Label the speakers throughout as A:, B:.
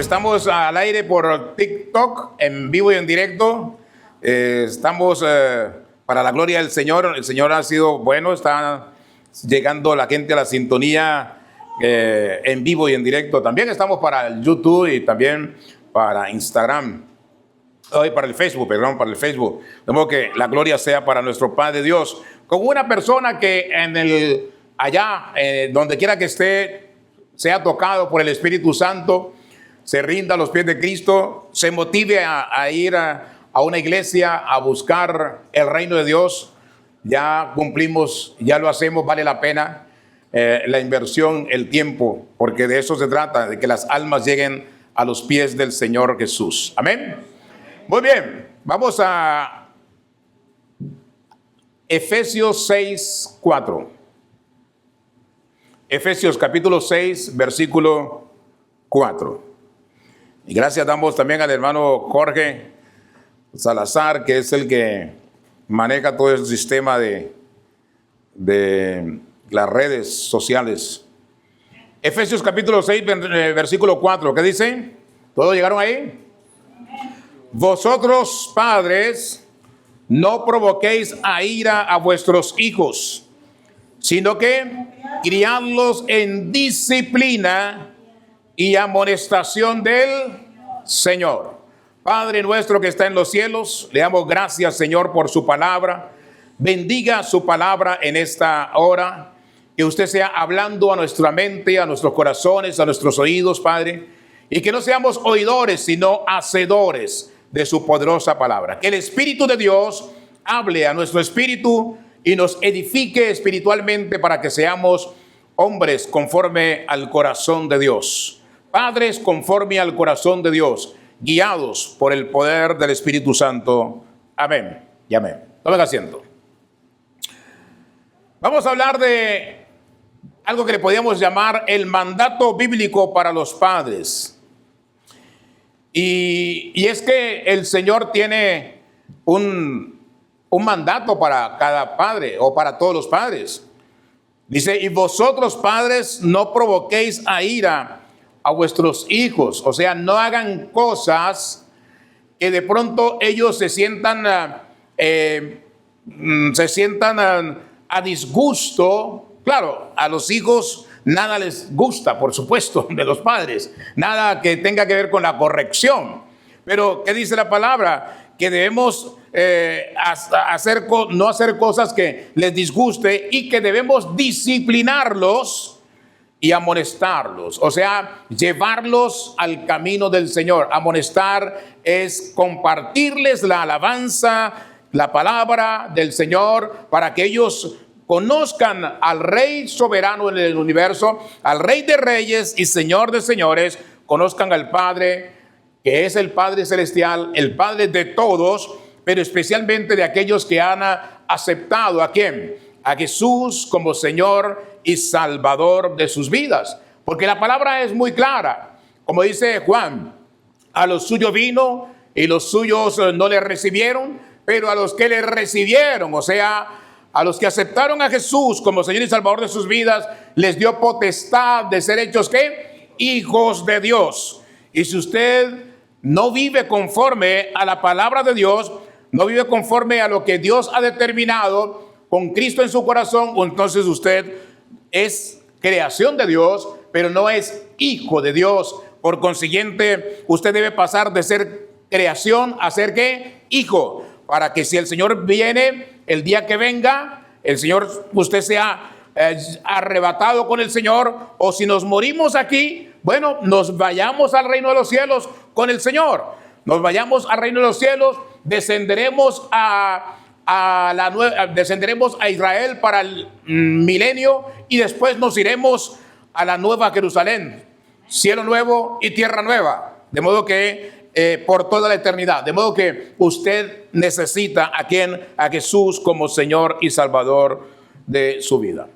A: Estamos al aire por TikTok, en vivo y en directo. Estamos para la gloria del Señor. El Señor ha sido bueno. Está llegando la gente a la sintonía en vivo y en directo. También estamos para el YouTube y también para Instagram. Para el Facebook, perdón, para el Facebook. De modo que la gloria sea para nuestro Padre Dios. Con una persona que allá, donde quiera que esté, sea tocado por el Espíritu Santo, se rinda a los pies de Cristo, se motive a ir a una iglesia a buscar el reino de Dios. Ya cumplimos, ya lo hacemos, vale la pena la inversión, el tiempo, porque de eso se trata, de que las almas lleguen a los pies del Señor Jesús. Amén. Muy bien, vamos a Efesios 6, 4. Efesios capítulo 6, versículo 4. Y gracias damos también al hermano Jorge Salazar, que es el que maneja todo el sistema de las redes sociales. Efesios capítulo 6, versículo 4. ¿Qué dice? ¿Todos llegaron ahí? Vosotros, padres, no provoquéis a ira a vuestros hijos, sino que criadlos en disciplina y amonestación del Señor. Padre nuestro que está en los cielos, le damos gracias, Señor, por su palabra. Bendiga su palabra en esta hora. Que usted sea hablando a nuestra mente, a nuestros corazones, a nuestros oídos, Padre. Y que no seamos oidores, sino hacedores de su poderosa palabra. Que el Espíritu de Dios hable a nuestro espíritu y nos edifique espiritualmente para que seamos hombres conforme al corazón de Dios. Padres conforme al corazón de Dios, guiados por el poder del Espíritu Santo. Amén y amén. Tomen asiento. Vamos a hablar de algo que le podríamos llamar el mandato bíblico para los padres. Y es que el Señor tiene un mandato para cada padre o para todos los padres. Dice, y vosotros padres no provoquéis a ira a vuestros hijos. O sea, no hagan cosas que de pronto ellos se sientan a disgusto. Claro, a los hijos nada les gusta, por supuesto, de los padres. Nada que tenga que ver con la corrección. Pero, ¿qué dice la palabra? Que debemos no hacer cosas que les disguste y que debemos disciplinarlos y amonestarlos. O sea, llevarlos al camino del Señor. Amonestar es compartirles la alabanza, la palabra del Señor, para que ellos conozcan al Rey soberano en el universo, al Rey de reyes y Señor de señores. Conozcan al Padre, que es el Padre celestial, el Padre de todos, pero especialmente de aquellos que han aceptado ¿a quién? A Jesús como Señor y Salvador de sus vidas. Porque la palabra es muy clara. Como dice Juan, a los suyos vino y los suyos no le recibieron, pero a los que le recibieron, o sea, a los que aceptaron a Jesús como Señor y Salvador de sus vidas, les dio potestad de ser hechos ¿qué? Hijos de Dios. Y si usted no vive conforme a la palabra de Dios, no vive conforme a lo que Dios ha determinado con Cristo en su corazón, entonces usted es creación de Dios, pero no es hijo de Dios. Por consiguiente, usted debe pasar de ser creación a ser ¿qué? Hijo, para que si el Señor viene, el día que venga, usted sea arrebatado con el Señor, o si nos morimos aquí, bueno, nos vayamos al reino de los cielos con el Señor. Nos vayamos al reino de los cielos, descenderemos descenderemos a Israel para el milenio y después nos iremos a la nueva Jerusalén, cielo nuevo y tierra nueva, de modo que por toda la eternidad. De modo que usted necesita a Jesús como Señor y Salvador de su vida.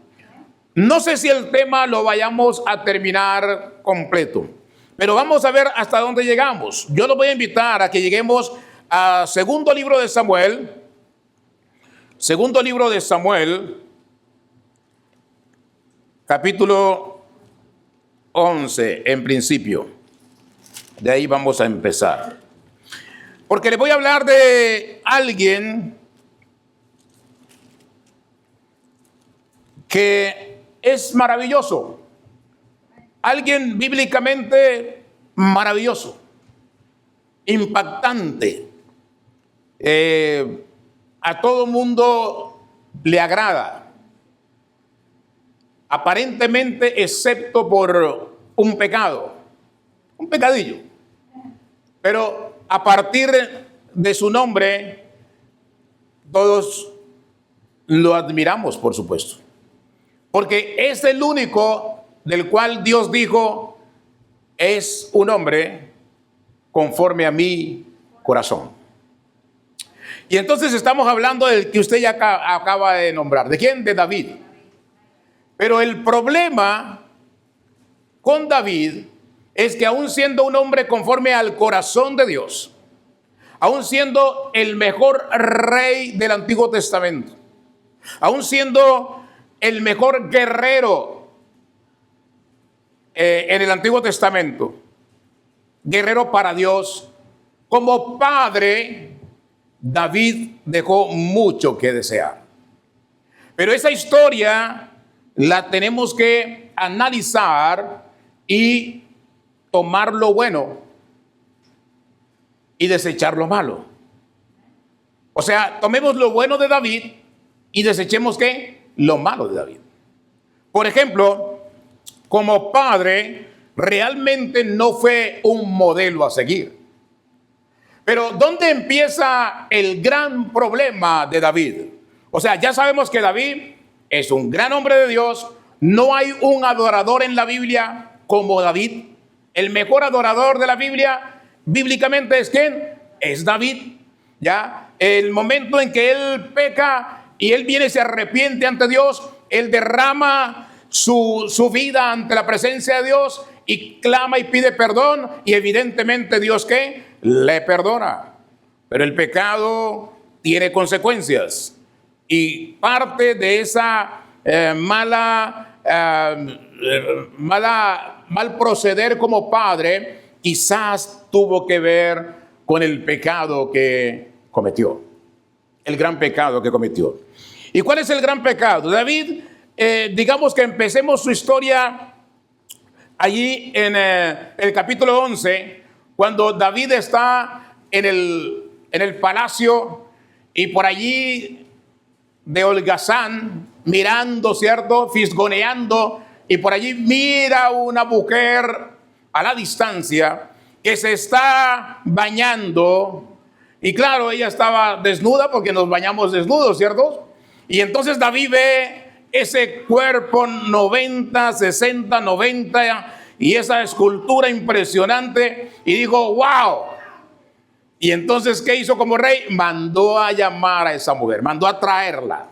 A: No sé si el tema lo vayamos a terminar completo, pero vamos a ver hasta dónde llegamos. Yo lo voy a invitar a que lleguemos a segundo libro de Samuel. Segundo libro de Samuel, capítulo 11 en principio. De ahí vamos a empezar. Porque le voy a hablar de alguien que es maravilloso. Alguien bíblicamente maravilloso, impactante. A todo mundo le agrada. Aparentemente, excepto por un pecado, un pecadillo. Pero a partir de su nombre, todos lo admiramos, por supuesto. Porque es el único del cual Dios dijo, es un hombre conforme a mi corazón. Y entonces estamos hablando del que usted ya acaba de nombrar. ¿De quién? De David. Pero el problema con David es que aún siendo un hombre conforme al corazón de Dios, aún siendo el mejor rey del Antiguo Testamento, aún siendo el mejor guerrero en el Antiguo Testamento, guerrero para Dios, como padre, David dejó mucho que desear. Pero esa historia la tenemos que analizar y tomar lo bueno y desechar lo malo. O sea, tomemos lo bueno de David y desechemos ¿qué? Lo malo de David. Por ejemplo, como padre, realmente no fue un modelo a seguir. Pero ¿dónde empieza el gran problema de David? O sea, ya sabemos que David es un gran hombre de Dios. No hay un adorador en la Biblia como David. El mejor adorador de la Biblia, bíblicamente, ¿es quién? Es David. Ya, el momento en que él peca y él viene y se arrepiente ante Dios, él derrama su vida ante la presencia de Dios y clama y pide perdón, y evidentemente Dios ¿qué? Le perdona. Pero el pecado tiene consecuencias, y parte de esa mal proceder como padre quizás tuvo que ver con el pecado que cometió, el gran pecado que cometió. ¿Y cuál es el gran pecado? David, digamos que empecemos su historia allí en el capítulo 11, cuando David está en el palacio y por allí de holgazán, mirando, ¿cierto? Fisgoneando, y por allí mira una mujer a la distancia que se está bañando, y claro, ella estaba desnuda porque nos bañamos desnudos, ¿cierto? Y entonces David ve ese cuerpo 90, 60, 90 y esa escultura impresionante y dijo, wow. Y entonces, ¿qué hizo como rey? Mandó a llamar a esa mujer, mandó a traerla.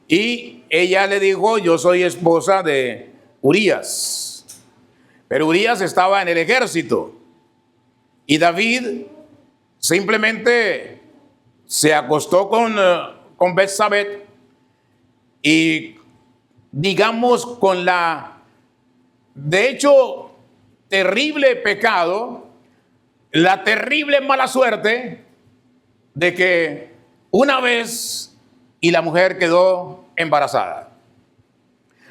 A: Y ella le dijo, yo soy esposa de Urías. Pero Urías estaba en el ejército. Y David simplemente se acostó con Betsabé y digamos con de hecho, terrible pecado, la terrible mala suerte de que una vez y la mujer quedó embarazada.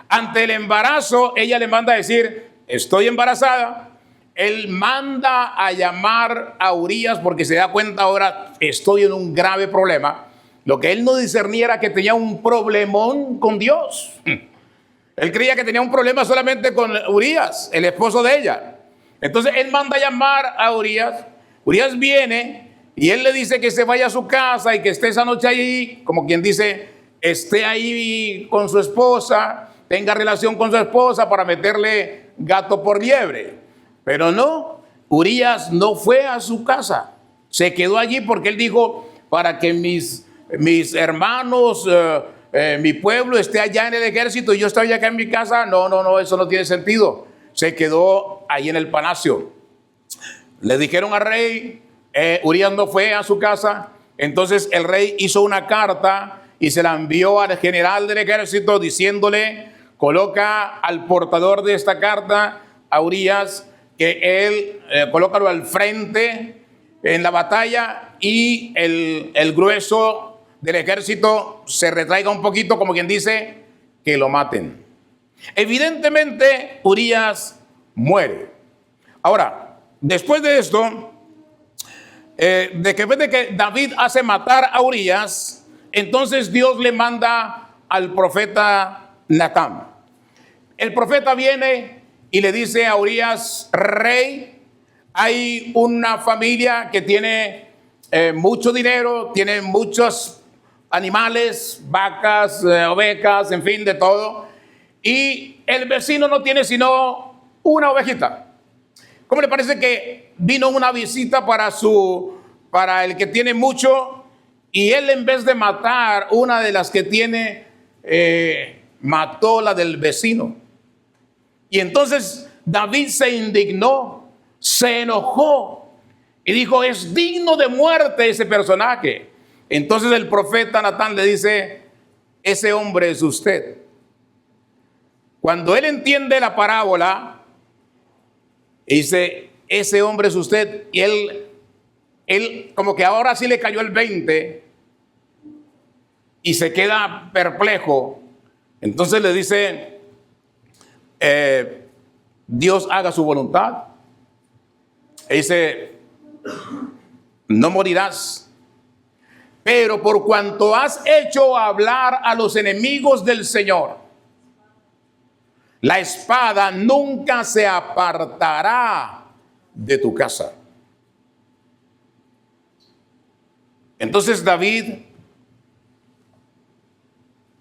A: Ante el embarazo, ella le manda a decir, estoy embarazada. Él manda a llamar a Urías porque se da cuenta ahora, estoy en un grave problema. Lo que él no discernía era que tenía un problemón con Dios. Él creía que tenía un problema solamente con Urías, el esposo de ella. Entonces él manda a llamar a Urías. Urías viene y él le dice que se vaya a su casa y que esté esa noche ahí, como quien dice, esté ahí con su esposa, tenga relación con su esposa para meterle gato por liebre. Pero no, Urías no fue a su casa, se quedó allí porque él dijo, para que mis hermanos, mi pueblo esté allá en el ejército y yo estoy acá en mi casa. No, eso no tiene sentido. Se quedó ahí en el palacio. Le dijeron al rey, Urías no fue a su casa. Entonces el rey hizo una carta y se la envió al general del ejército diciéndole, coloca al portador de esta carta, a Urías, que él colócalo al frente en la batalla y el grueso del ejército se retraiga un poquito, como quien dice, que lo maten. Evidentemente, Urías muere. Ahora, después de esto, después de que David hace matar a Urías, entonces Dios le manda al profeta Natán. El profeta viene y le dice a Urías: rey, hay una familia que tiene mucho dinero, tiene muchos animales, vacas, ovejas, en fin, de todo. Y el vecino no tiene sino una ovejita. ¿Cómo le parece que vino una visita para el que tiene mucho, y él, en vez de matar una de las que tiene, mató la del vecino? Y entonces David se indignó, se enojó y dijo: es digno de muerte ese personaje. Entonces el profeta Natán le dice: ese hombre es usted. Cuando él entiende la parábola, dice: ese hombre es usted. Y él como que ahora sí le cayó el 20 y se queda perplejo. Entonces le dice: Dios haga su voluntad. Y dice: no morirás, pero por cuanto has hecho hablar a los enemigos del Señor, la espada nunca se apartará de tu casa. Entonces David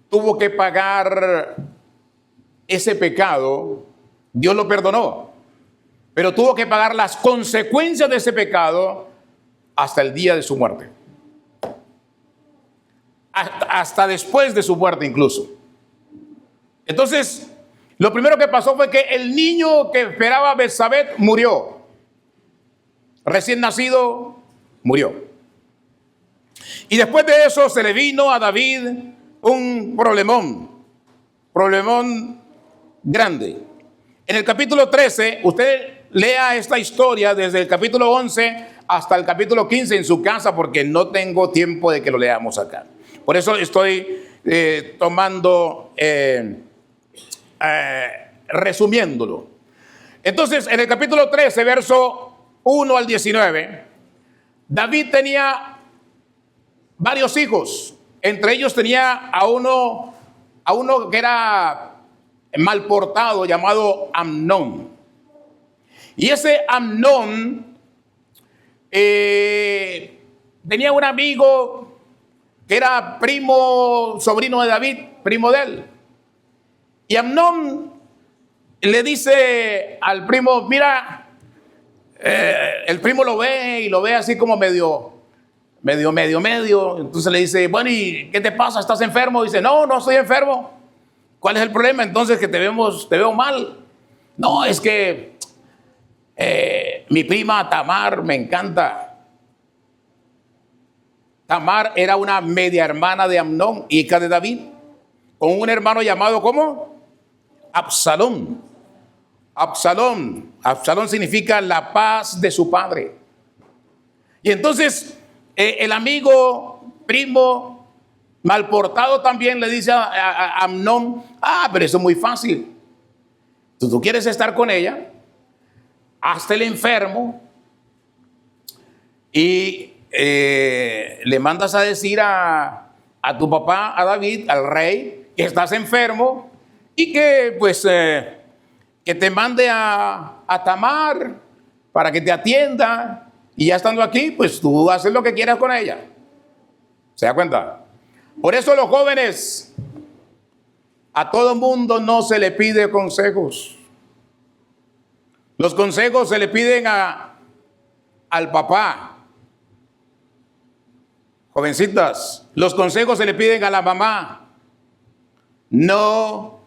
A: tuvo que pagar ese pecado. Dios lo perdonó, pero tuvo que pagar las consecuencias de ese pecado hasta el día de su muerte. Hasta después de su muerte incluso. Entonces, lo primero que pasó fue que el niño que esperaba Betsabé murió. Recién nacido, murió. Y después de eso se le vino a David un problemón grande. En el capítulo 13, usted lea esta historia desde el capítulo 11 hasta el capítulo 15 en su casa, porque no tengo tiempo de que lo leamos acá. Por eso estoy resumiéndolo. Entonces, en el capítulo 13, verso 1 al 19, David tenía varios hijos. Entre ellos tenía a uno que era mal portado, llamado Amnón. Y ese Amnón tenía un amigo que era sobrino de David, primo de él. Y Amnón le dice al primo: mira, el primo lo ve así como medio. Entonces le dice: bueno, ¿y qué te pasa? ¿Estás enfermo? Dice: no estoy enfermo. ¿Cuál es el problema entonces, que te veo mal? No, es que mi prima Tamar me encanta. Tamar era una media hermana de Amnón, hija de David, con un hermano llamado, ¿cómo? Absalón. Absalón significa la paz de su padre. Y entonces el amigo, primo, mal portado también le dice a Amnón: pero eso es muy fácil. Tú quieres estar con ella, hazte el enfermo y le mandas a decir a tu papá, a David, al rey, que estás enfermo y que pues que te mande a Tamar para que te atienda, y ya estando aquí, pues tú haces lo que quieras con ella. ¿Se da cuenta? Por eso los jóvenes, a todo mundo no se le pide consejos. Los consejos se le piden al papá. Jovencitas, los consejos se le piden a la mamá, no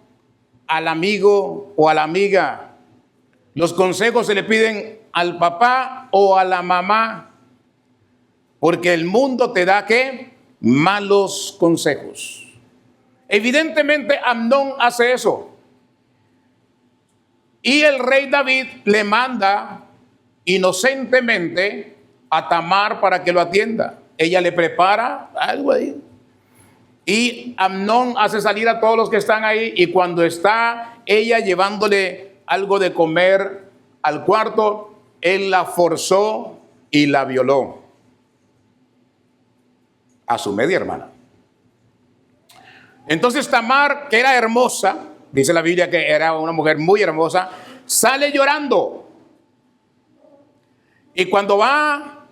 A: al amigo o a la amiga. Los consejos se le piden al papá o a la mamá, porque el mundo te da ¿qué? Malos consejos. Evidentemente Amnón hace eso. Y el rey David le manda inocentemente a Tamar para que lo atienda. Ella le prepara algo ahí. Y Amnón hace salir a todos los que están ahí, y cuando está ella llevándole algo de comer al cuarto, él la forzó y la violó a su media hermana. Entonces Tamar, que era hermosa, dice la Biblia que era una mujer muy hermosa, sale llorando. Y cuando va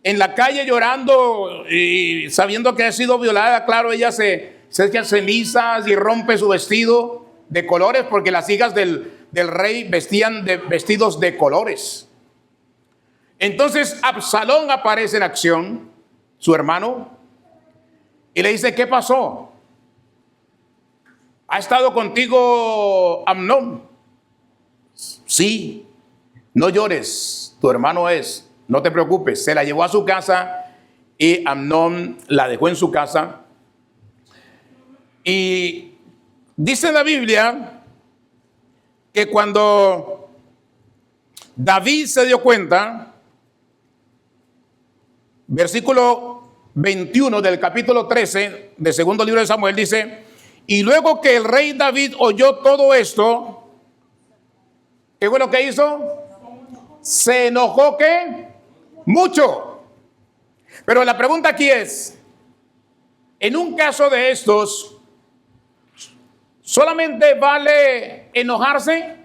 A: en la calle llorando y sabiendo que ha sido violada, claro, ella se echa cenizas y rompe su vestido de colores, porque las hijas del rey vestían de vestidos de colores. Entonces Absalón aparece en acción, su hermano, y le dice: ¿qué pasó? ¿Ha estado contigo Amnón? Sí. No llores, tu hermano es, no te preocupes. Se la llevó a su casa y Amnón la dejó en su casa. Y dice la Biblia que cuando David se dio cuenta, versículo 21 del capítulo 13 del segundo libro de Samuel dice: y luego que el rey David oyó todo esto, ¿qué fue lo que hizo? Se enojó, ¿qué? Mucho. Pero la pregunta aquí es, en un caso de estos, ¿solamente vale enojarse?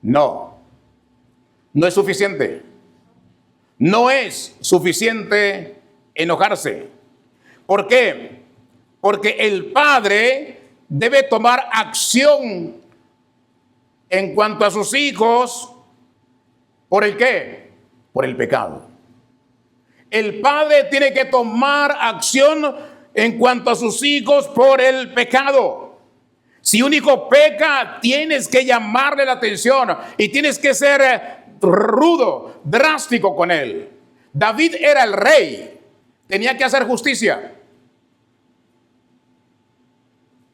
A: No, no es suficiente. No es suficiente enojarse. ¿Por qué? Porque el padre debe tomar acción en cuanto a sus hijos. ¿Por el qué? Por el pecado. El padre tiene que tomar acción en cuanto a sus hijos por el pecado. Si un hijo peca, tienes que llamarle la atención y tienes que ser rudo, drástico con él. David era el rey, tenía que hacer justicia.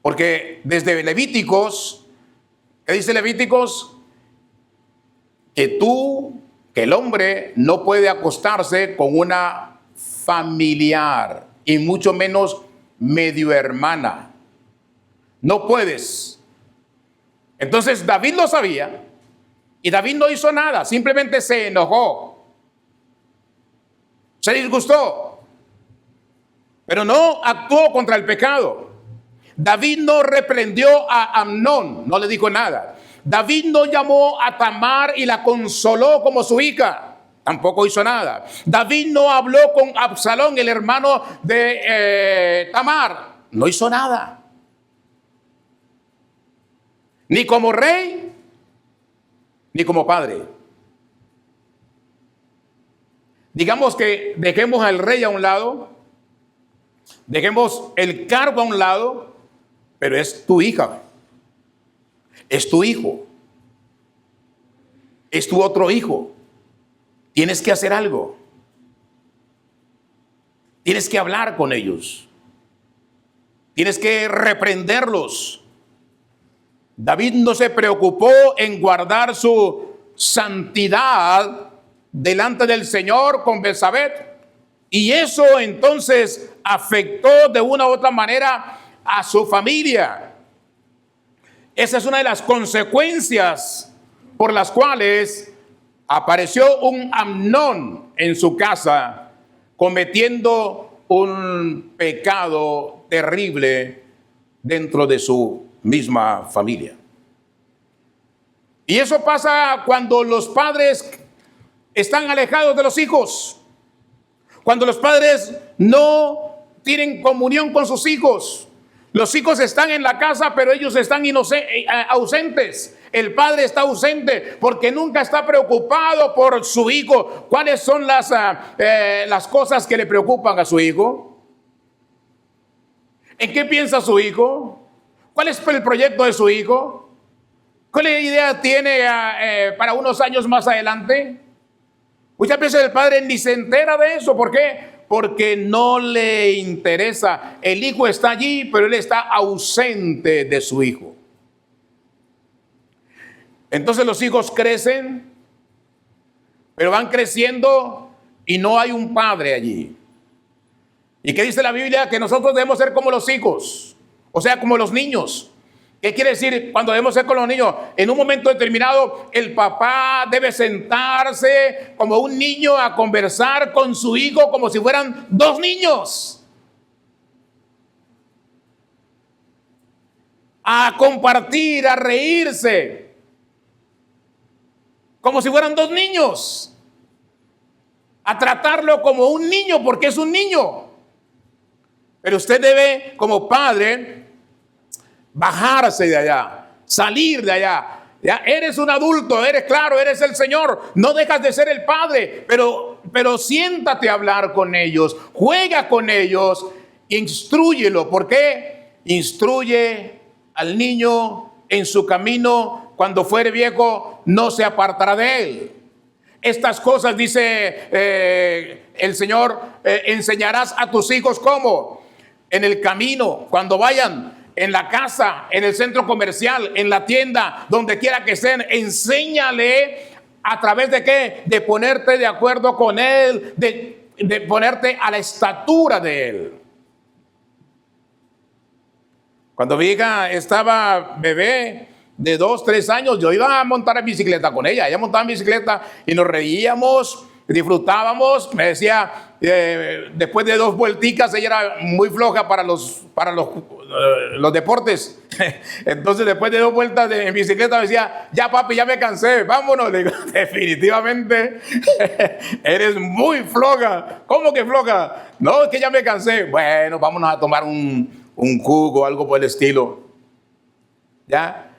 A: Porque desde Levíticos, ¿qué dice Levíticos? Que el hombre no puede acostarse con una familiar y mucho menos medio hermana. No puedes. Entonces David lo sabía y David no hizo nada, simplemente se enojó, se disgustó, pero no actuó contra el pecado. David no reprendió a Amnón, no le dijo nada. David no llamó a Tamar y la consoló como su hija, tampoco hizo nada. David no habló con Absalón, el hermano de Tamar, no hizo nada. Ni como rey, ni como padre. Digamos que dejemos al rey a un lado, dejemos el cargo a un lado, pero es tu hija, es tu hijo, es tu otro hijo. Tienes que hacer algo. Tienes que hablar con ellos. Tienes que reprenderlos. David no se preocupó en guardar su santidad delante del Señor con Betsabé, y eso entonces afectó de una u otra manera a su familia. Esa es una de las consecuencias por las cuales apareció un Amnón en su casa cometiendo un pecado terrible dentro de su misma familia. Y eso pasa cuando los padres están alejados de los hijos, cuando los padres no tienen comunión con sus hijos. Los hijos están en la casa, pero ellos están ausentes. El padre está ausente porque nunca está preocupado por su hijo. ¿Cuáles son las cosas que le preocupan a su hijo? ¿En qué piensa su hijo? ¿Cuál es el proyecto de su hijo? ¿Cuál idea tiene para unos años más adelante? Muchas veces el padre ni se entera de eso. ¿Por qué? Porque no le interesa. El hijo está allí, pero él está ausente de su hijo. Entonces los hijos crecen, pero van creciendo y no hay un padre allí. ¿Y qué dice la Biblia? Que nosotros debemos ser como los hijos, o sea, como los niños. ¿Qué quiere decir cuando debemos ser con los niños? En un momento determinado, el papá debe sentarse como un niño a conversar con su hijo como si fueran dos niños. A compartir, a reírse, como si fueran dos niños. A tratarlo como un niño, porque es un niño. Pero usted debe, como padre, bajarse de allá, salir de allá. Ya eres un adulto, eres el Señor, no dejas de ser el padre, pero siéntate a hablar con ellos, juega con ellos, instrúyelo. ¿Por qué? Instruye al niño en su camino, cuando fuere viejo no se apartará de él. Estas cosas, dice el Señor, enseñarás a tus hijos ¿cómo? En el camino, cuando vayan, en la casa, en el centro comercial, en la tienda, donde quiera que estén. Enséñale a través de ¿qué? De ponerte de acuerdo con él, de ponerte a la estatura de él. Cuando mi hija estaba bebé de 2, 3 años, yo iba a montar en bicicleta con ella. Ella montaba en bicicleta y nos reíamos, disfrutábamos. Me decía, después de 2 vuelticas, ella era muy floja para los deportes. Entonces, después de 2 vueltas en bicicleta, me decía, ya papi, ya me cansé, vámonos. Le digo, definitivamente eres muy floja. ¿Cómo que floja? No, es que ya me cansé. Bueno, vámonos a tomar un jugo, algo por el estilo. Ya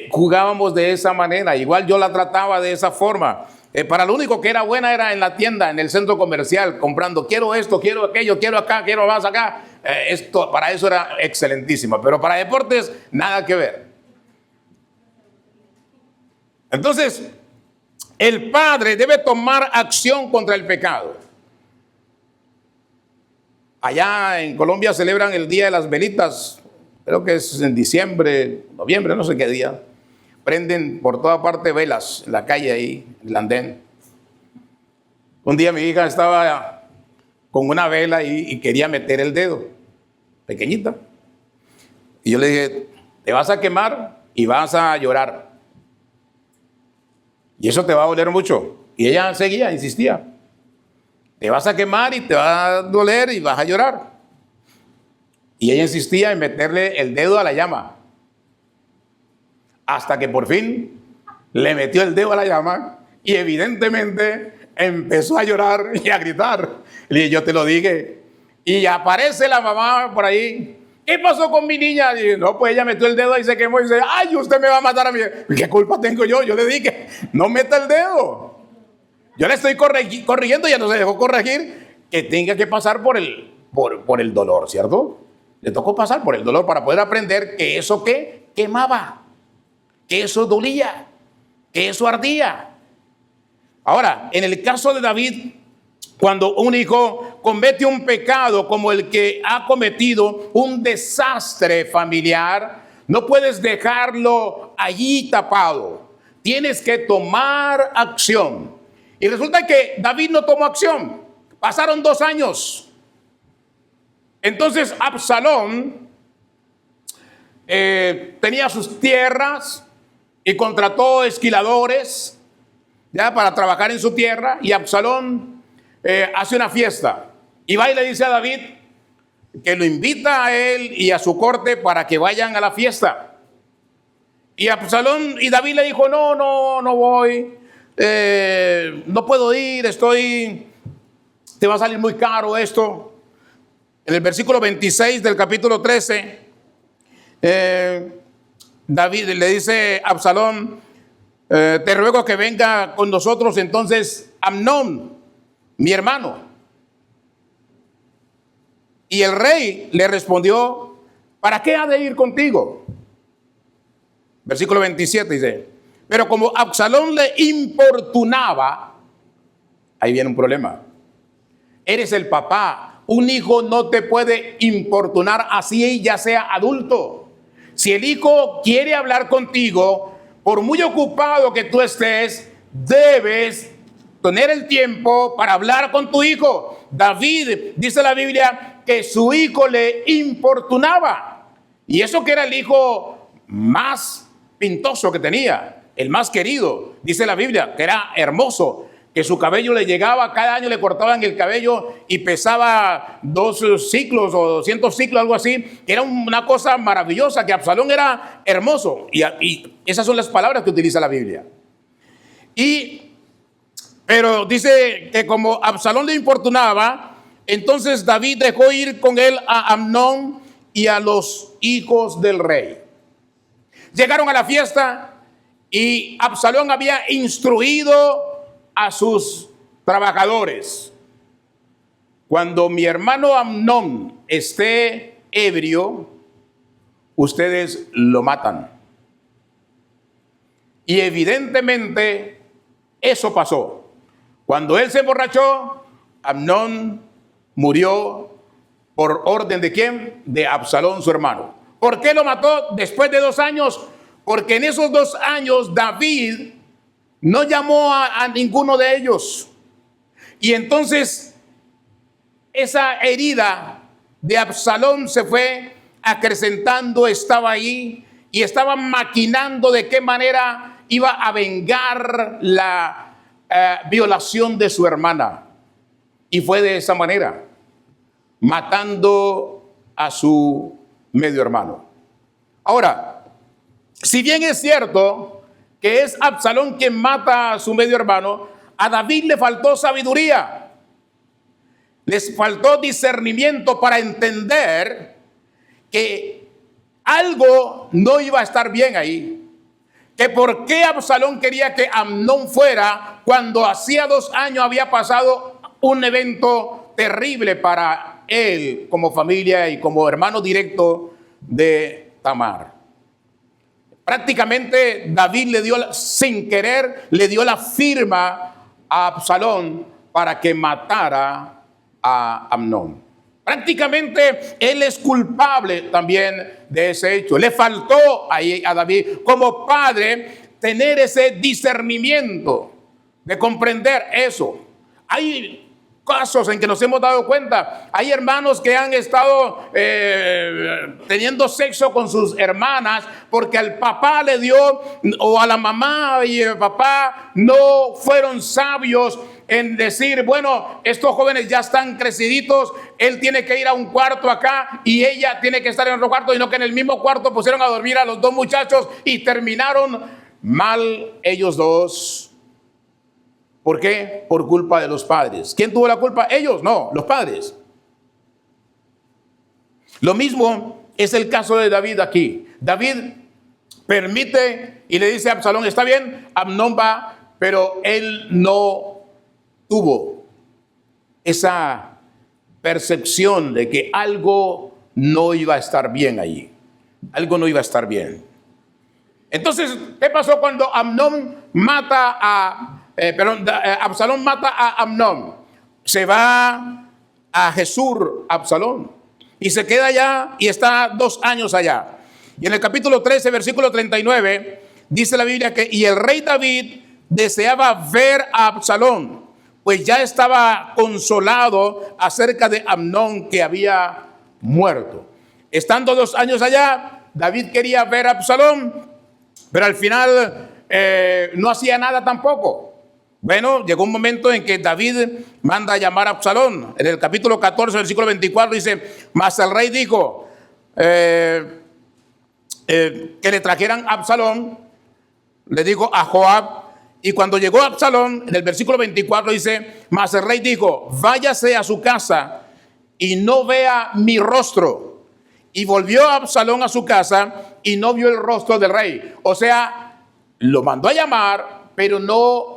A: jugábamos de esa manera. Igual yo la trataba de esa forma. Para lo único que era buena era en la tienda, en el centro comercial, comprando. Quiero esto, quiero aquello, quiero acá, quiero más acá. Esto, para eso era excelentísima. Pero para deportes, nada que ver. Entonces, el padre debe tomar acción contra el pecado. Allá en Colombia celebran el Día de las Velitas. Creo que es en diciembre, noviembre, no sé qué día. Prenden por toda parte velas en la calle ahí, en el andén. Un día mi hija estaba con una vela y quería meter el dedo, pequeñita. Y yo le dije, te vas a quemar y vas a llorar. Y eso te va a doler mucho. Y ella seguía, insistía. Te vas a quemar y te va a doler y vas a llorar. Y ella insistía en meterle el dedo a la llama. Hasta que por fin le metió el dedo a la llama y evidentemente empezó a llorar y a gritar. Le dije, yo te lo dije. Y aparece la mamá por ahí. ¿Qué pasó con mi niña? Y dije, no, pues ella metió el dedo y se quemó. Y dice, ay, usted me va a matar a mí. ¿Qué culpa tengo yo? Yo le dije, no meta el dedo. Yo le estoy corrigiendo, ya no se dejó corregir, que tenga que pasar por el dolor, ¿cierto? Le tocó pasar por el dolor para poder aprender que eso ¿qué? Quemaba, que eso dolía, que eso ardía. Ahora, en el caso de David, cuando un hijo comete un pecado como el que ha cometido, un desastre familiar, no puedes dejarlo allí tapado. Tienes que tomar acción. Y resulta que David no tomó acción. Pasaron 2 años. Entonces Absalón tenía sus tierras y contrató esquiladores ya para trabajar en su tierra. Y Absalón hace una fiesta y va y le dice a David que lo invita a él y a su corte para que vayan a la fiesta. Y Absalón y David le dijo, no voy. No puedo ir, te va a salir muy caro esto. En el versículo 26 del capítulo 13, David le dice a Absalón, te ruego que venga con nosotros entonces Amnón, mi hermano. Y el rey le respondió, ¿para qué ha de ir contigo? Versículo 27 dice, pero como Absalón le importunaba, ahí viene un problema. Eres el papá. Un hijo no te puede importunar así ya sea adulto. Si el hijo quiere hablar contigo, por muy ocupado que tú estés, debes tener el tiempo para hablar con tu hijo. David, dice la Biblia, que su hijo le importunaba. Y eso que era el hijo más pintoso que tenía, el más querido. Dice la Biblia que era hermoso, que su cabello le llegaba, cada año le cortaban el cabello y pesaba 2 ciclos o 200 ciclos, algo así, que era una cosa maravillosa, que Absalón era hermoso. Y esas son las palabras que utiliza la Biblia. Pero dice que como Absalón le importunaba, entonces David dejó ir con él a Amnón y a los hijos del rey. Llegaron a la fiesta y Absalón había instruido a sus trabajadores: cuando mi hermano Amnón esté ebrio, ustedes lo matan. Y evidentemente eso pasó. Cuando él se emborrachó, Amnón murió por orden de ¿quién? De Absalón, su hermano. ¿Por qué lo mató después de 2 años? Porque en esos 2 años David no llamó a ninguno de ellos. Y entonces esa herida de Absalón se fue acrecentando, estaba ahí y estaba maquinando de qué manera iba a vengar la violación de su hermana. Y fue de esa manera, matando a su medio hermano. Ahora, si bien es cierto que es Absalón quien mata a su medio hermano, a David le faltó sabiduría, les faltó discernimiento para entender que algo no iba a estar bien ahí. Que por qué Absalón quería que Amnón fuera cuando hacía 2 años había pasado un evento terrible para él como familia y como hermano directo de Tamar. Prácticamente David le dio, sin querer, le dio la firma a Absalón para que matara a Amnón. Prácticamente él es culpable también de ese hecho. Le faltó ahí a David como padre tener ese discernimiento de comprender eso. Hay casos en que nos hemos dado cuenta. Hay hermanos que han estado teniendo sexo con sus hermanas porque al papá le dio, o a la mamá y el papá no fueron sabios en decir, bueno, estos jóvenes ya están creciditos, él tiene que ir a un cuarto acá y ella tiene que estar en otro cuarto, y no que en el mismo cuarto pusieron a dormir a los 2 muchachos y terminaron mal ellos 2. ¿Por qué? Por culpa de los padres. ¿Quién tuvo la culpa? Ellos, no, los padres. Lo mismo es el caso de David aquí. David permite y le dice a Absalón, está bien, Amnón va, pero él no tuvo esa percepción de que algo no iba a estar bien allí. Algo no iba a estar bien. Entonces, ¿qué pasó cuando Absalón mata a Amnón? Se va a Jesús, Absalón, y se queda allá y está 2 años allá. Y en el capítulo 13, versículo 39, dice la Biblia que y el rey David deseaba ver a Absalón, pues ya estaba consolado acerca de Amnón, que había muerto. Estando 2 años allá, David quería ver a Absalón, pero al final no hacía nada tampoco. Bueno, llegó un momento en que David manda a llamar a Absalón. En el capítulo 14, versículo 24 dice, mas el rey dijo que le trajeran a Absalón, le dijo a Joab. Y cuando llegó a Absalón, en el versículo 24 dice, mas el rey dijo, váyase a su casa y no vea mi rostro. Y volvió Absalón a su casa y no vio el rostro del rey. O sea, lo mandó a llamar, pero no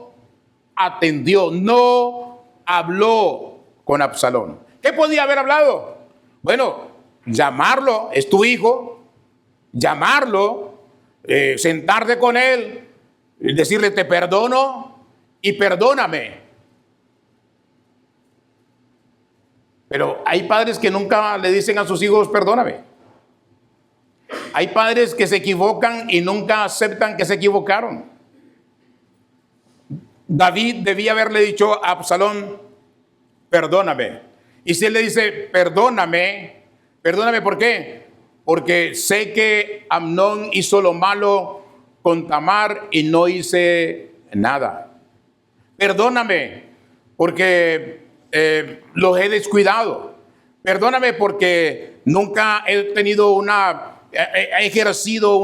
A: atendió, no habló con Absalón. ¿Qué podía haber hablado? Bueno, llamarlo, es tu hijo, llamarlo, sentarte con él, decirle te perdono y perdóname. Pero hay padres que nunca le dicen a sus hijos perdóname. Hay padres que se equivocan y nunca aceptan que se equivocaron. David debía haberle dicho a Absalón, perdóname. Y si él le dice, perdóname, perdóname, ¿por qué? Porque sé que Amnón hizo lo malo con Tamar y no hice nada. Perdóname porque los he descuidado. Perdóname porque nunca he tenido he ejercido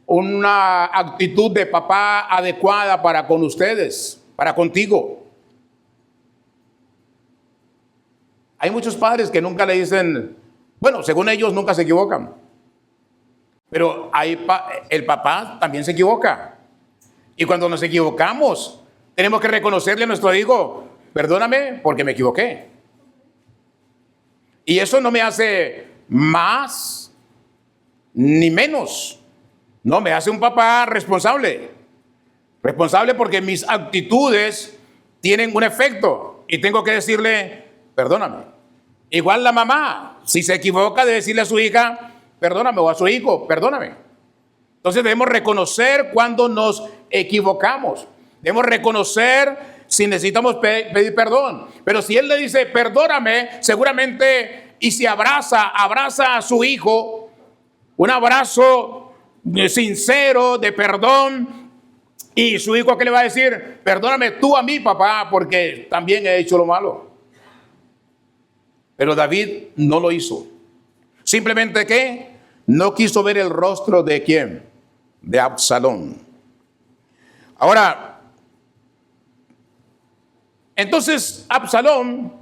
A: una actitud de papá adecuada para con ustedes, para contigo. Hay muchos padres que nunca le dicen, bueno, según ellos nunca se equivocan. Pero el papá también se equivoca. Y cuando nos equivocamos, tenemos que reconocerle a nuestro hijo, perdóname porque me equivoqué. Y eso no me hace más ni menos. No, me hace un papá responsable. Responsable porque mis actitudes tienen un efecto. Y tengo que decirle, perdóname. Igual la mamá, si se equivoca, debe decirle a su hija, perdóname, o a su hijo, perdóname. Entonces debemos reconocer cuando nos equivocamos. Debemos reconocer si necesitamos pedir perdón. Pero si él le dice, perdóname, seguramente, y si abraza a su hijo, un abrazo sincero de perdón, y su hijo, ¿qué le va a decir? Perdóname tú a mí, papá, porque también he hecho lo malo. Pero David no lo hizo. Simplemente que no quiso ver el rostro de ¿quién? De Absalón. Ahora, entonces Absalón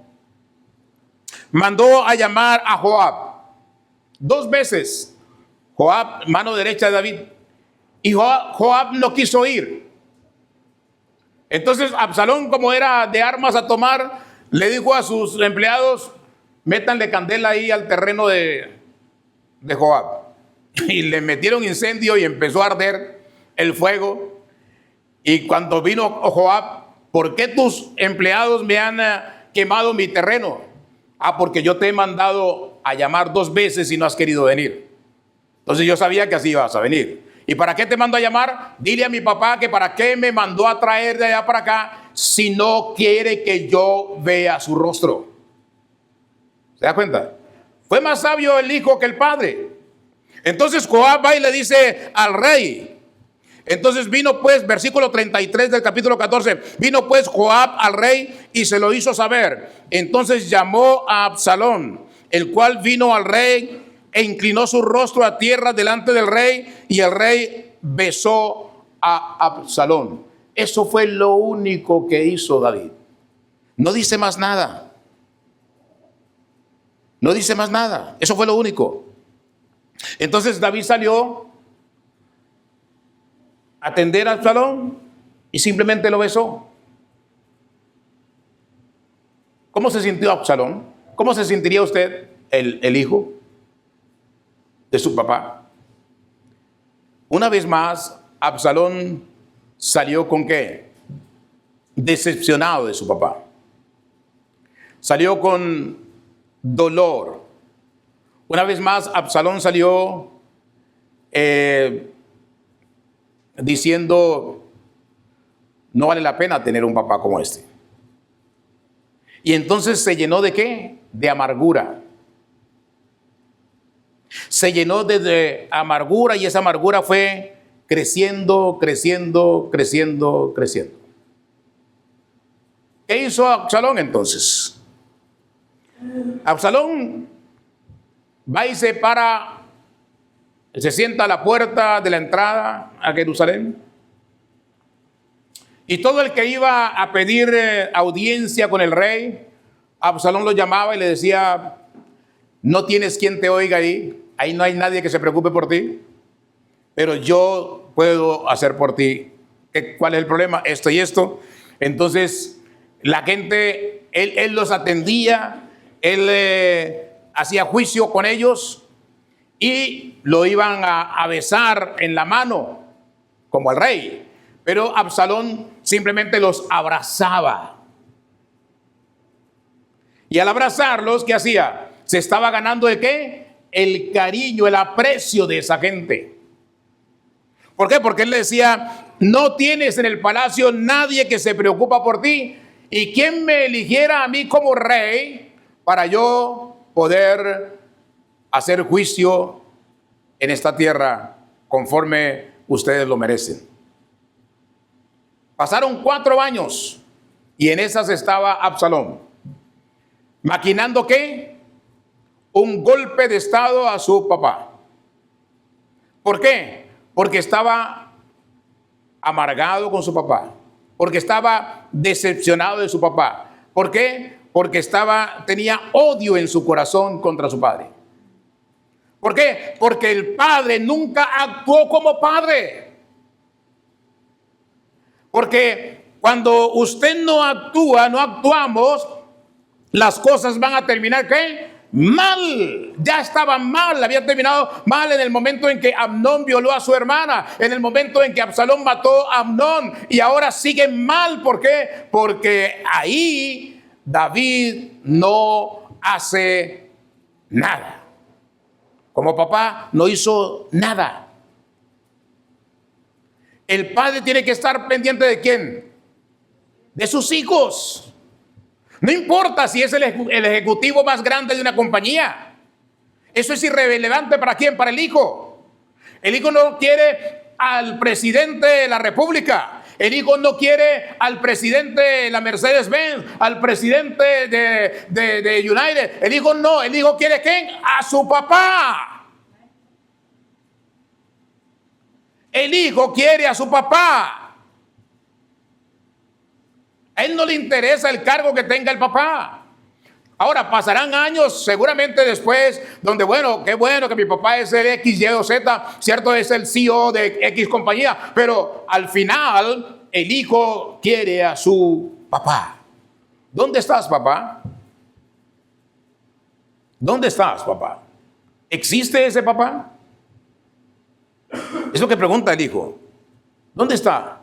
A: mandó a llamar a Joab 2 veces. Joab, mano derecha de David. Y Joab no quiso ir. Entonces Absalón, como era de armas a tomar, le dijo a sus empleados, métanle candela ahí al terreno de Joab. Y le metieron incendio y empezó a arder el fuego. Y cuando vino Joab, ¿por qué tus empleados me han quemado mi terreno? Porque yo te he mandado a llamar 2 veces y no has querido venir. Entonces yo sabía que así ibas a venir. ¿Y para qué te mando a llamar? Dile a mi papá que para qué me mandó a traer de allá para acá si no quiere que yo vea su rostro. ¿Se da cuenta? Fue más sabio el hijo que el padre. Entonces Joab va y le dice al rey. Entonces vino pues, versículo 33 del capítulo 14, vino pues Joab al rey y se lo hizo saber. Entonces llamó a Absalón, el cual vino al rey e inclinó su rostro a tierra delante del rey, y el rey besó a Absalón. Eso fue lo único que hizo David. No dice más nada. No dice más nada. Eso fue lo único. Entonces David salió a atender a Absalón y simplemente lo besó. ¿Cómo se sintió Absalón? ¿Cómo se sentiría usted, el hijo de su papá? Una vez más, Absalón salió con ¿qué? Decepcionado de su papá. Salió con dolor. Una vez más, Absalón salió diciendo, no vale la pena tener un papá como este. Y entonces se llenó de ¿qué? De amargura. Se llenó de amargura, y esa amargura fue creciendo, creciendo, creciendo, creciendo. ¿Qué hizo Absalón entonces? Absalón va y se para, se sienta a la puerta de la entrada a Jerusalén. Y todo el que iba a pedir audiencia con el rey, Absalón lo llamaba y le decía, no tienes quien te oiga ahí no hay nadie que se preocupe por ti, pero yo puedo hacer por ti. ¿Cuál es el problema? Esto y esto. Entonces la gente, él los atendía, él hacía juicio con ellos y lo iban a besar en la mano como al rey. Pero Absalón simplemente los abrazaba. Y al abrazarlos, ¿qué hacía? Se estaba ganando ¿de qué? el cariño, el aprecio de esa gente. ¿Por qué? Porque él le decía, no tienes en el palacio nadie que se preocupa por ti. ¿Y quién me eligiera a mí como rey para yo poder hacer juicio en esta tierra conforme ustedes lo merecen? Pasaron 4 años y en esas estaba Absalón, maquinando ¿qué? Un golpe de estado a su papá. ¿Por qué? Porque estaba amargado con su papá, porque estaba decepcionado de su papá. ¿Por qué? Porque tenía odio en su corazón contra su padre. ¿Por qué? Porque el padre nunca actuó como padre. Porque cuando usted no actúa, no actuamos, las cosas van a terminar ¿qué? Mal. Ya estaba mal, había terminado mal en el momento en que Amnón violó a su hermana, en el momento en que Absalón mató a Amnón, y ahora sigue mal. ¿Por qué? Porque ahí David no hace nada. Como papá no hizo nada. El padre tiene que estar pendiente ¿de quién? De sus hijos. No importa si es el ejecutivo más grande de una compañía. Eso es irrelevante. ¿Para quién? Para el hijo. El hijo no quiere al presidente de la República. El hijo no quiere al presidente de la Mercedes-Benz, al presidente de United. El hijo no. El hijo quiere ¿quién? A su papá. El hijo quiere a su papá. A él no le interesa el cargo que tenga el papá. Ahora pasarán años seguramente después donde bueno que mi papá es el X, Y o Z, cierto, es el CEO de X compañía, pero al final el hijo quiere a su papá. ¿Dónde estás, papá? ¿Dónde estás, papá? ¿Existe ese papá? Es lo que pregunta el hijo. ¿Dónde está?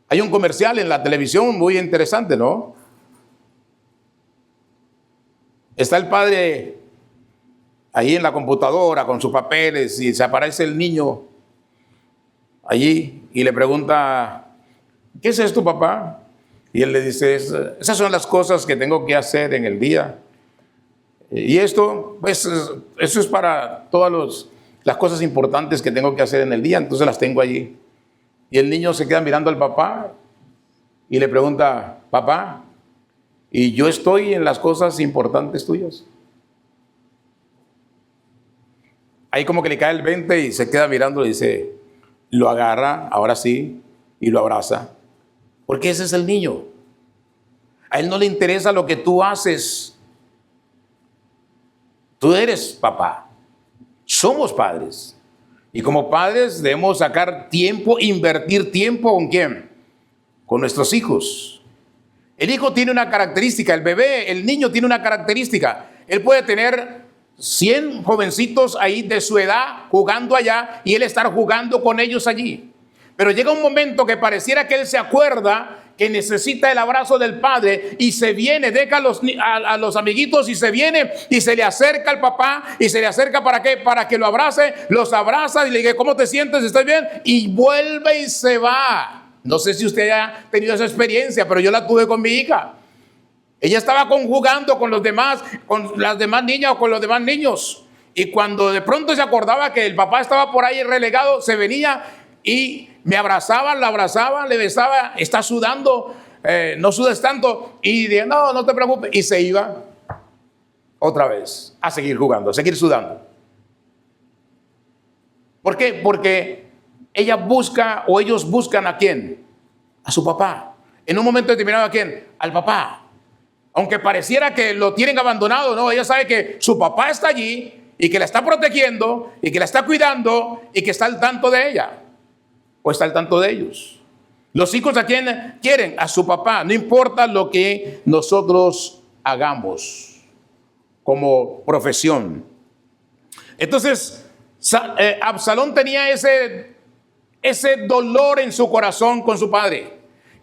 A: Hay un comercial en la televisión muy interesante, ¿no? Está el padre ahí en la computadora con sus papeles y se aparece el niño allí y le pregunta, ¿qué es esto, papá? Y él le dice, esas son las cosas que tengo que hacer en el día. Y esto, pues, eso es para todas las cosas importantes que tengo que hacer en el día, entonces las tengo allí. Y el niño se queda mirando al papá y le pregunta, papá, ¿y yo estoy en las cosas importantes tuyas? Ahí como que le cae el 20 y se queda mirando y dice, lo agarra, ahora sí, y lo abraza. Porque ese es el niño. A él no le interesa lo que tú haces. Tú eres papá. Somos padres. Y como padres debemos sacar tiempo, invertir tiempo ¿con quién? Con nuestros hijos. El hijo tiene una característica, el bebé, el niño tiene una característica. Él puede tener 100 jovencitos ahí de su edad jugando allá y él estar jugando con ellos allí. Pero llega un momento que pareciera que él se acuerda que necesita el abrazo del padre y se viene, deja a los amiguitos y se viene y se le acerca al papá y se le acerca ¿para qué? Para que lo abrace, los abraza y le dice, ¿cómo te sientes? ¿Estás bien? Y vuelve y se va. No sé si usted ha tenido esa experiencia, pero yo la tuve con mi hija. Ella estaba jugando con los demás, con las demás niñas o con los demás niños. Y cuando de pronto se acordaba que el papá estaba por ahí relegado, se venía y me abrazaba, la abrazaba, le besaba, está sudando, no sudes tanto. Y dije, no te preocupes. Y se iba otra vez a seguir jugando, a seguir sudando. ¿Por qué? Porque ella busca o ellos buscan ¿a quién? A su papá. En un momento determinado ¿a quién? Al papá. Aunque pareciera que lo tienen abandonado, no, ella sabe que su papá está allí y que la está protegiendo y que la está cuidando y que está al tanto de ella. O está al tanto de ellos. Los hijos ¿a quién quieren? A su papá. No importa lo que nosotros hagamos como profesión. Entonces, Absalón tenía ese dolor en su corazón con su padre.